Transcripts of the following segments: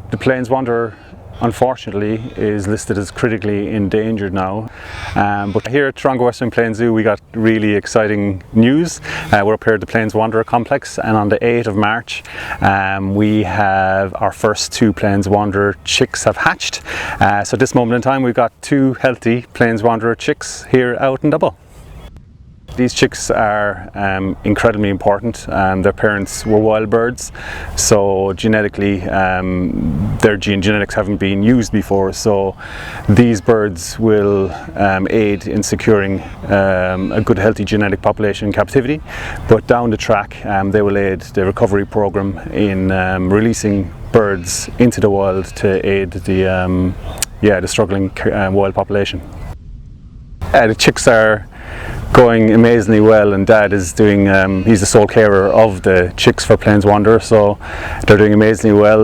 The plains wanderer, unfortunately, is listed as critically endangered now. But here at Taronga Western Plains Zoo we got really exciting news. We're up here at the Plains Wanderer complex, and on the 8th of March we have our first 2 Plains Wanderer chicks have hatched. So at this moment in time we've got 2 healthy Plains Wanderer chicks here out in Dubbo. These chicks are incredibly important. Their parents were wild birds, so genetically their genetics haven't been used before, so these birds will aid in securing a good healthy genetic population in captivity, but down the track they will aid the recovery program in releasing birds into the wild to aid the struggling wild population. The chicks are going amazingly well, and Dad is doing, he's the sole carer of the chicks for Plains Wanderer, so they're doing amazingly well.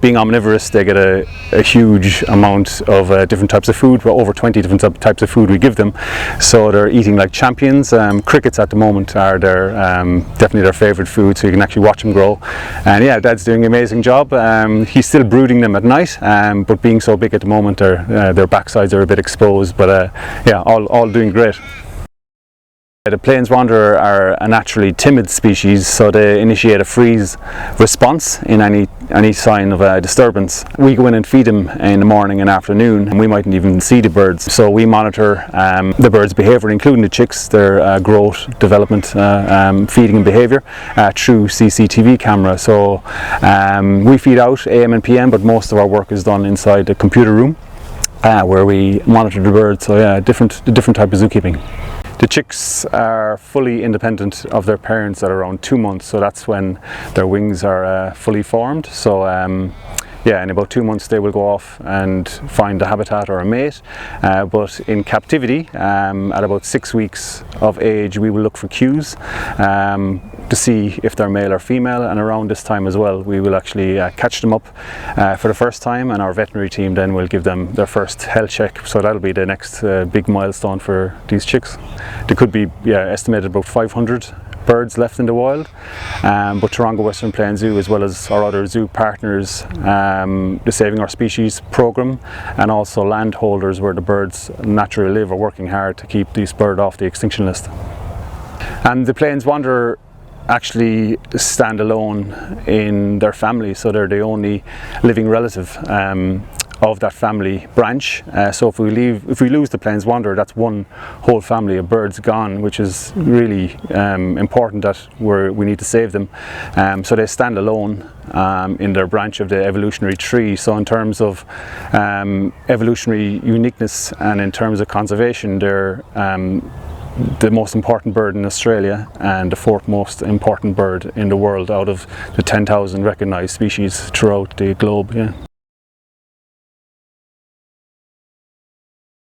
Being omnivorous, they get a huge amount of different types of food, over 20 different types of food we give them, so they're eating like champions. Crickets at the moment are definitely their favourite food, so you can actually watch them grow. And yeah, Dad's doing an amazing job. He's still brooding them at night, but being so big at the moment, their backsides are a bit exposed, but yeah, all doing great. The Plains Wanderer are a naturally timid species, so they initiate a freeze response in any sign of a disturbance. We go in and feed them in the morning and afternoon, and we mightn't even see the birds. So we monitor the birds' behaviour, including the chicks, their growth, development, feeding and behaviour through CCTV camera. So we feed out AM and PM, but most of our work is done inside the computer room where we monitor the birds. So yeah, different type of zookeeping. The chicks are fully independent of their parents at around 2 months, so that's when their wings are fully formed. So yeah, in about 2 months they will go off and find a habitat or a mate. But in captivity, at about 6 weeks of age, we will look for cues to see if they're male or female, and around this time as well we will actually catch them up for the first time, and our veterinary team then will give them their first health check. So that'll be the next big milestone for these chicks. There could be estimated about 500 birds left in the wild, but Taronga Western Plains Zoo, as well as our other zoo partners, the Saving Our Species program, and also landholders where the birds naturally live, are working hard to keep these birds off the extinction list. And the Plains Wanderer actually stand alone in their family, so they're the only living relative of that family branch. So if we lose the Plains Wanderer, that's one whole family of birds gone, which is really important that we need to save them. So they stand alone in their branch of the evolutionary tree. So in terms of evolutionary uniqueness and in terms of conservation, they're the most important bird in Australia and the 4th most important bird in the world out of the 10,000 recognised species throughout the globe. Yeah.